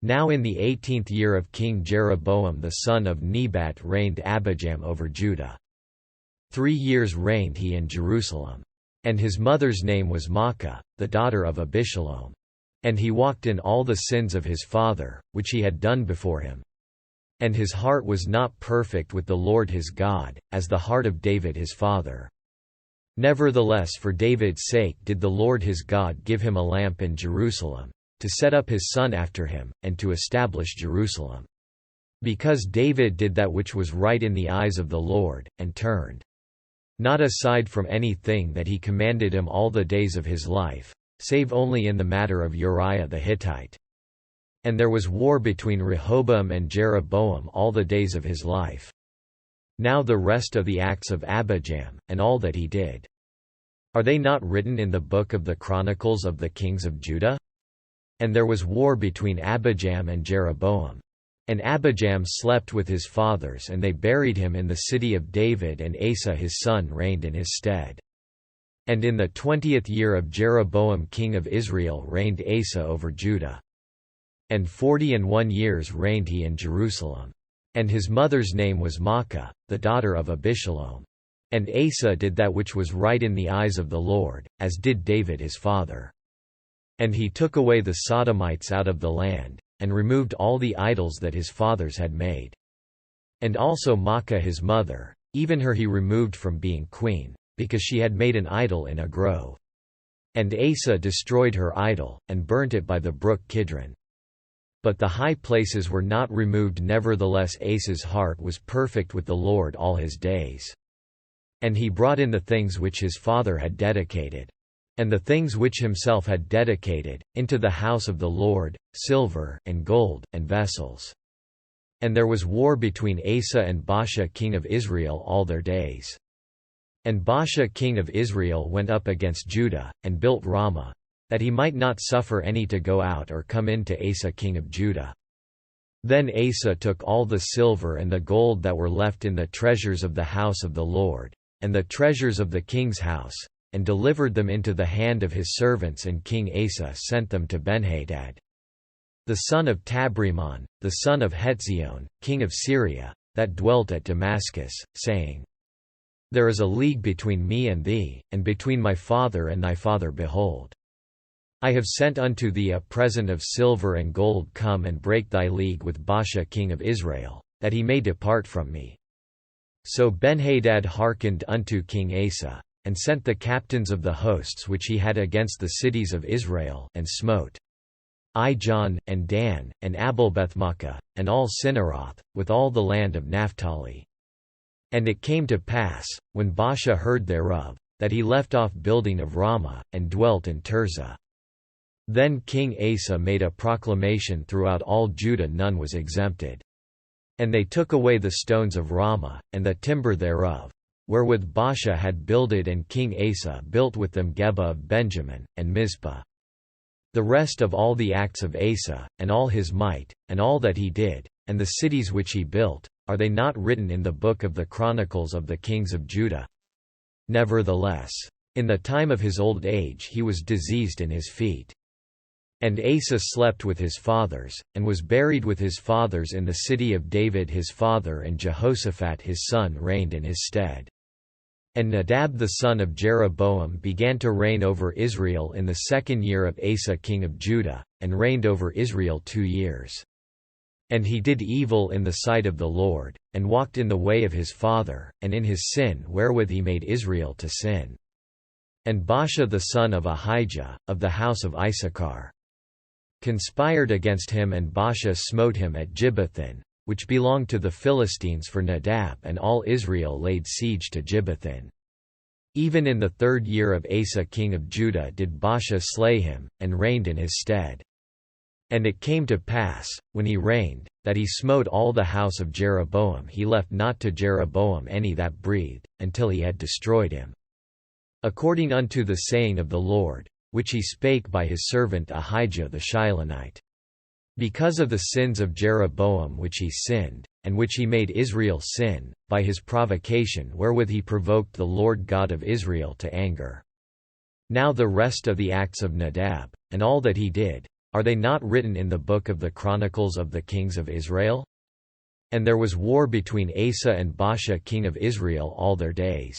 Now in the 18th year of King Jeroboam the son of Nebat reigned Abijam over Judah. 3 years reigned he in Jerusalem. And his mother's name was Maacah, the daughter of Abishalom. And he walked in all the sins of his father, which he had done before him. And his heart was not perfect with the Lord his God, as the heart of David his father. Nevertheless for David's sake did the Lord his God give him a lamp in Jerusalem, to set up his son after him, and to establish Jerusalem. Because David did that which was right in the eyes of the Lord, and turned not aside from anything that he commanded him all the days of his life, save only in the matter of Uriah the Hittite. And there was war between Rehoboam and Jeroboam all the days of his life. Now the rest of the acts of Abijam, and all that he did, are they not written in the book of the Chronicles of the kings of Judah? And there was war between Abijam and Jeroboam. And Abijam slept with his fathers and they buried him in the city of David, and Asa his son reigned in his stead. And in the 20th year of Jeroboam king of Israel reigned Asa over Judah. And 41 years reigned he in Jerusalem. And his mother's name was Maacah, the daughter of Abishalom. And Asa did that which was right in the eyes of the Lord, as did David his father. And he took away the Sodomites out of the land, and removed all the idols that his fathers had made. And also Maacah his mother, even her he removed from being queen, because she had made an idol in a grove. And Asa destroyed her idol, and burnt it by the brook Kidron. But the high places were not removed. Nevertheless Asa's heart was perfect with the Lord all his days. And he brought in the things which his father had dedicated, and the things which himself had dedicated, into the house of the Lord, silver, and gold, and vessels. And there was war between Asa and Baasha king of Israel all their days. And Baasha king of Israel went up against Judah, and built Ramah, that he might not suffer any to go out or come in to Asa king of Judah. Then Asa took all the silver and the gold that were left in the treasures of the house of the Lord, and the treasures of the king's house, and delivered them into the hand of his servants, and King Asa sent them to Benhadad, the son of Tabrimon, the son of Hetzion, king of Syria, that dwelt at Damascus, saying, There is a league between me and thee, and between my father and thy father. Behold, I have sent unto thee a present of silver and gold. Come and break thy league with Baasha king of Israel, that he may depart from me. So Benhadad hearkened unto King Asa, and sent the captains of the hosts which he had against the cities of Israel, and smote Ijon, and Dan, and Abelbethmaachah, and all Cinneroth, with all the land of Naphtali. And it came to pass, when Baasha heard thereof, that he left off building of Ramah, and dwelt in Tirzah. Then King Asa made a proclamation throughout all Judah, none was exempted. And they took away the stones of Ramah, and the timber thereof, wherewith Baasha had builded, and King Asa built with them Geba of Benjamin, and Mizpah. The rest of all the acts of Asa, and all his might, and all that he did, and the cities which he built, are they not written in the book of the Chronicles of the kings of Judah? Nevertheless, in the time of his old age he was diseased in his feet. And Asa slept with his fathers, and was buried with his fathers in the city of David his father, and Jehoshaphat his son reigned in his stead. And Nadab the son of Jeroboam began to reign over Israel in the 2nd year of Asa king of Judah, and reigned over Israel 2 years. And he did evil in the sight of the Lord, and walked in the way of his father, and in his sin wherewith he made Israel to sin. And Baasha the son of Ahijah, of the house of Issachar, conspired against him, and Baasha smote him at Gibbethon, which belonged to the Philistines, for Nadab and all Israel laid siege to Gibbethon. Even in the 3rd year of Asa king of Judah did Baasha slay him, and reigned in his stead. And it came to pass, when he reigned, that he smote all the house of Jeroboam. He left not to Jeroboam any that breathed, until he had destroyed him, according unto the saying of the Lord, which he spake by his servant Ahijah the Shilonite. Because of the sins of Jeroboam which he sinned, and which he made Israel sin, by his provocation wherewith he provoked the Lord God of Israel to anger. Now the rest of the acts of Nadab, and all that he did, are they not written in the book of the Chronicles of the Kings of Israel? And there was war between Asa and Baasha king of Israel all their days.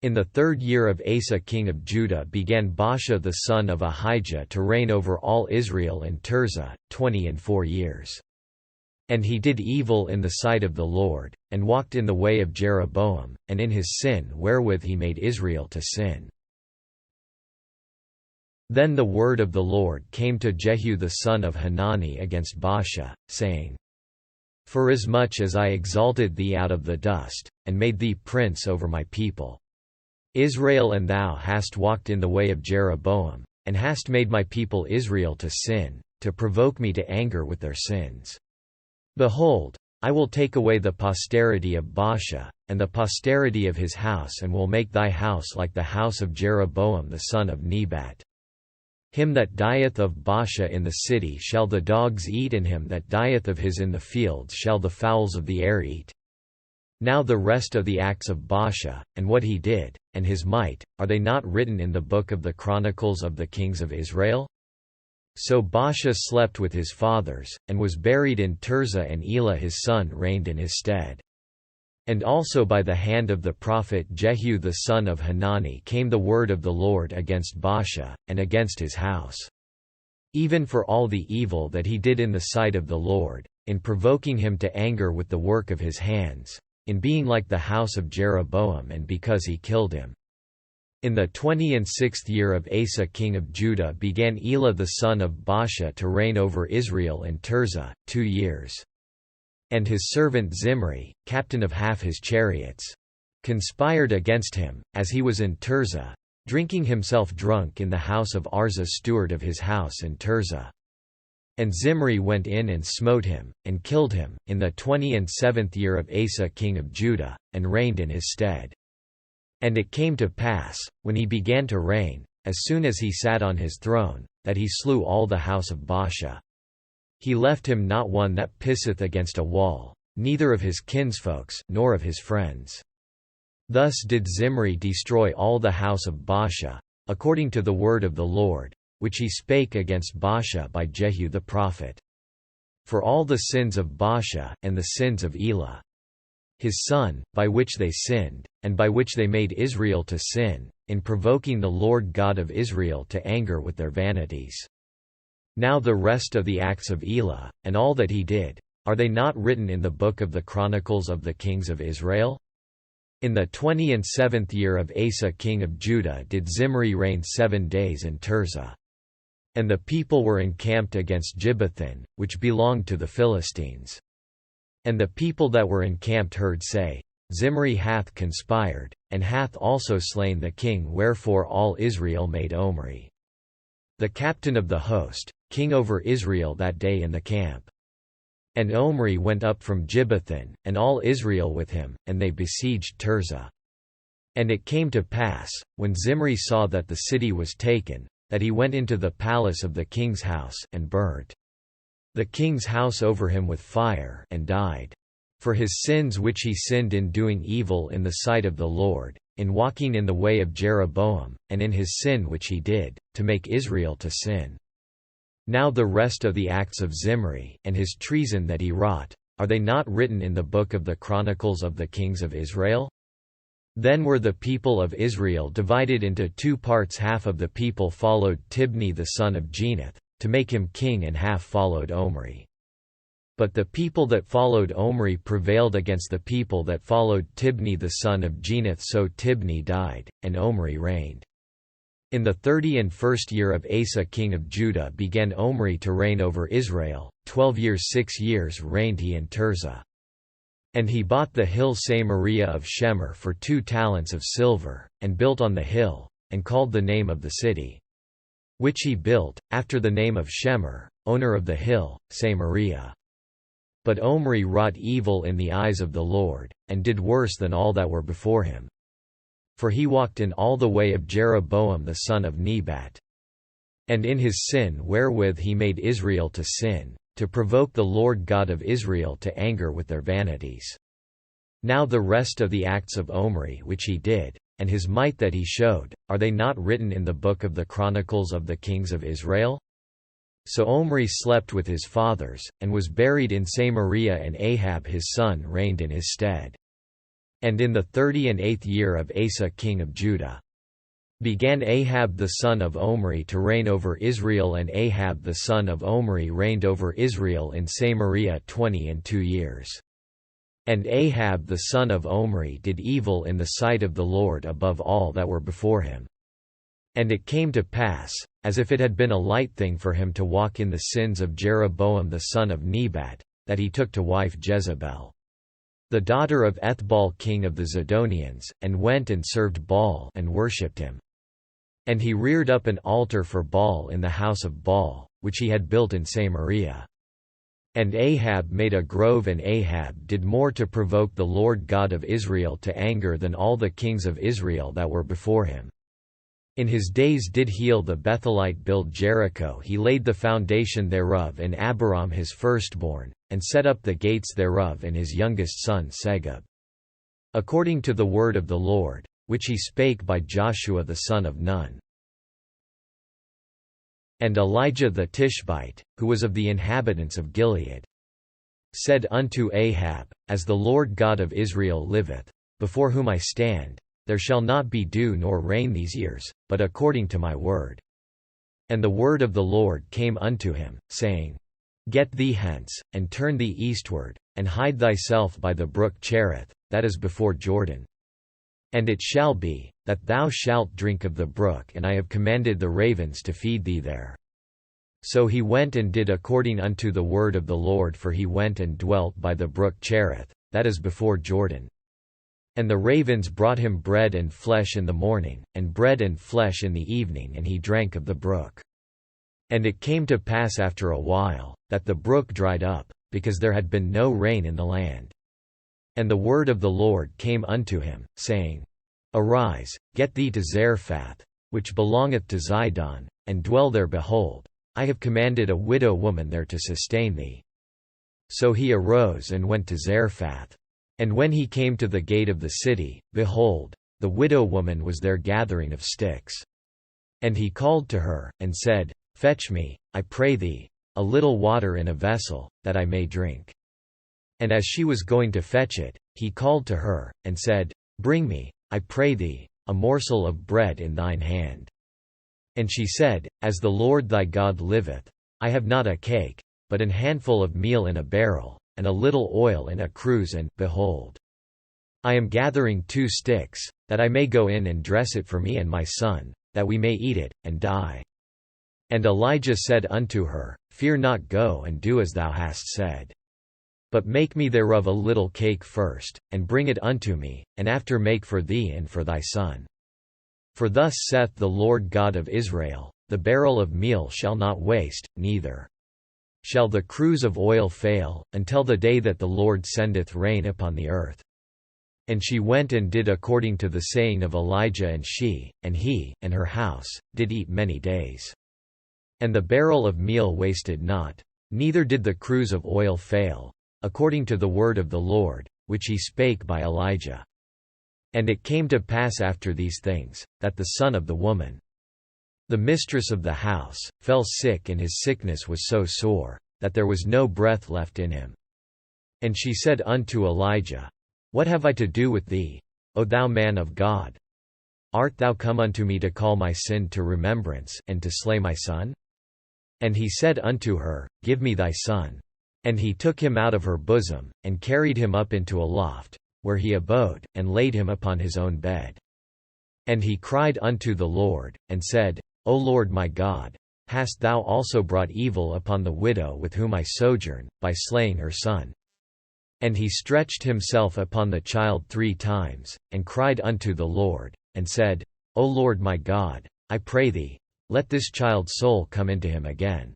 In the 3rd year of Asa king of Judah began Baasha the son of Ahijah to reign over all Israel in Tirzah, 24 years. And he did evil in the sight of the Lord, and walked in the way of Jeroboam, and in his sin wherewith he made Israel to sin. Then the word of the Lord came to Jehu the son of Hanani against Baasha, saying, Forasmuch as I exalted thee out of the dust, and made thee prince over my people Israel, and thou hast walked in the way of Jeroboam, and hast made my people Israel to sin, to provoke me to anger with their sins. Behold, I will take away the posterity of Baasha, and the posterity of his house, and will make thy house like the house of Jeroboam the son of Nebat. Him that dieth of Baasha in the city shall the dogs eat, and him that dieth of his in the fields shall the fowls of the air eat. Now the rest of the acts of Baasha, and what he did, and his might, are they not written in the book of the Chronicles of the Kings of Israel? So Baasha slept with his fathers, and was buried in Tirzah, and Elah his son reigned in his stead. And also by the hand of the prophet Jehu the son of Hanani came the word of the Lord against Baasha, and against his house. Even for all the evil that he did in the sight of the Lord, in provoking him to anger with the work of his hands, in being like the house of Jeroboam, and because he killed him. In the 26th year of Asa king of Judah began Elah the son of Baasha to reign over Israel in Tirzah, 2 years. And his servant Zimri, captain of half his chariots, conspired against him, as he was in Tirzah, drinking himself drunk in the house of Arza steward of his house in Tirzah. And Zimri went in and smote him, and killed him, in the 27th year of Asa king of Judah, and reigned in his stead. And it came to pass, when he began to reign, as soon as he sat on his throne, that he slew all the house of Baasha. He left him not one that pisseth against a wall, neither of his kinsfolks, nor of his friends. Thus did Zimri destroy all the house of Baasha, according to the word of the Lord, which he spake against Baasha by Jehu the prophet. For all the sins of Baasha, and the sins of Elah his son, by which they sinned, and by which they made Israel to sin, in provoking the Lord God of Israel to anger with their vanities. Now the rest of the acts of Elah, and all that he did, are they not written in the book of the Chronicles of the Kings of Israel? In the 27th year of Asa king of Judah did Zimri reign 7 days in Tirzah. And the people were encamped against Gibbethon, which belonged to the Philistines. And the people that were encamped heard say, Zimri hath conspired, and hath also slain the king, wherefore all Israel made Omri the captain of the host, king over Israel that day in the camp. And Omri went up from Gibbethon, and all Israel with him, and they besieged Tirzah. And it came to pass, when Zimri saw that the city was taken, that he went into the palace of the king's house, and burnt the king's house over him with fire, and died. For his sins which he sinned in doing evil in the sight of the Lord, in walking in the way of Jeroboam, and in his sin which he did, to make Israel to sin. Now the rest of the acts of Zimri, and his treason that he wrought, are they not written in the book of the Chronicles of the Kings of Israel? Then were the people of Israel divided into 2 parts. Half of the people followed Tibni the son of Genath, to make him king, and half followed Omri. But the people that followed Omri prevailed against the people that followed Tibni the son of Genath, so Tibni died, and Omri reigned. In the 31st year of Asa king of Judah began Omri to reign over Israel, 12 years 6 years reigned he in Tirzah. And he bought the hill Samaria of Shemer for 2 talents of silver, and built on the hill, and called the name of the city which he built, after the name of Shemer, owner of the hill, Samaria. But Omri wrought evil in the eyes of the Lord, and did worse than all that were before him. For he walked in all the way of Jeroboam the son of Nebat. And in his sin wherewith he made Israel to sin, to provoke the Lord God of Israel to anger with their vanities. Now the rest of the acts of Omri which he did, and his might that he showed, are they not written in the book of the Chronicles of the Kings of Israel? So Omri slept with his fathers, and was buried in Samaria, and Ahab his son reigned in his stead. And in the 38th year of Asa king of Judah, began Ahab the son of Omri to reign over Israel, and Ahab the son of Omri reigned over Israel in Samaria 22 years. And Ahab the son of Omri did evil in the sight of the Lord above all that were before him. And it came to pass, as if it had been a light thing for him to walk in the sins of Jeroboam the son of Nebat, that he took to wife Jezebel, the daughter of Ethbaal king of the Zidonians, and went and served Baal and worshipped him. And he reared up an altar for Baal in the house of Baal, which he had built in Samaria. And Ahab made a grove, and Ahab did more to provoke the Lord God of Israel to anger than all the kings of Israel that were before him. In his days did Heel the Bethelite build Jericho. He laid the foundation thereof in Abiram his firstborn, and set up the gates thereof in his youngest son Segub, according to the word of the Lord, which he spake by Joshua the son of Nun. And Elijah the Tishbite, who was of the inhabitants of Gilead, said unto Ahab, As the Lord God of Israel liveth, before whom I stand, there shall not be dew nor rain these years, but according to my word. And the word of the Lord came unto him, saying, Get thee hence, and turn thee eastward, and hide thyself by the brook Cherith, that is before Jordan. And it shall be, that thou shalt drink of the brook, and I have commanded the ravens to feed thee there. So he went and did according unto the word of the Lord, for he went and dwelt by the brook Cherith, that is before Jordan. And the ravens brought him bread and flesh in the morning, and bread and flesh in the evening, and he drank of the brook. And it came to pass after a while, that the brook dried up, because there had been no rain in the land. And the word of the Lord came unto him, saying, Arise, get thee to Zarephath, which belongeth to Zidon, and dwell there. Behold, I have commanded a widow woman there to sustain thee. So he arose and went to Zarephath. And when he came to the gate of the city, behold, the widow woman was there gathering of sticks. And he called to her, and said, Fetch me, I pray thee, a little water in a vessel, that I may drink. And as she was going to fetch it, he called to her, and said, Bring me, I pray thee, a morsel of bread in thine hand. And she said, As the Lord thy God liveth, I have not a cake, but an handful of meal in a barrel, and a little oil in a cruse, and, behold, I am gathering 2 sticks, that I may go in and dress it for me and my son, that we may eat it, and die. And Elijah said unto her, Fear not, go and do as thou hast said. But make me thereof a little cake first, and bring it unto me, and after make for thee and for thy son. For thus saith the Lord God of Israel, The barrel of meal shall not waste, neither shall the cruse of oil fail, until the day that the Lord sendeth rain upon the earth. And she went and did according to the saying of Elijah, and she, and he, and her house, did eat many days. And the barrel of meal wasted not, neither did the cruse of oil fail, according to the word of the Lord, which he spake by Elijah. And it came to pass after these things, that the son of the woman, the mistress of the house, fell sick, and his sickness was so sore, that there was no breath left in him. And she said unto Elijah, What have I to do with thee, O thou man of God? Art thou come unto me to call my sin to remembrance, and to slay my son? And he said unto her, Give me thy son. And he took him out of her bosom, and carried him up into a loft, where he abode, and laid him upon his own bed. And he cried unto the Lord, and said, O Lord my God, hast thou also brought evil upon the widow with whom I sojourn, by slaying her son? And he stretched himself upon the child 3 times, and cried unto the Lord, and said, O Lord my God, I pray thee, let this child's soul come into him again.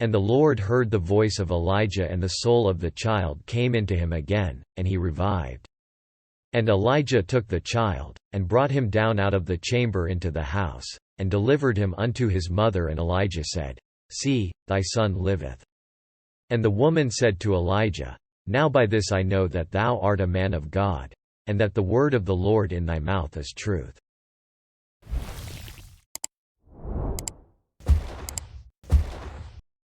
And the Lord heard the voice of Elijah, and the soul of the child came into him again, and he revived. And Elijah took the child, and brought him down out of the chamber into the house, and delivered him unto his mother. And Elijah said, See, thy son liveth. And the woman said to Elijah, Now by this I know that thou art a man of God, and that the word of the Lord in thy mouth is truth.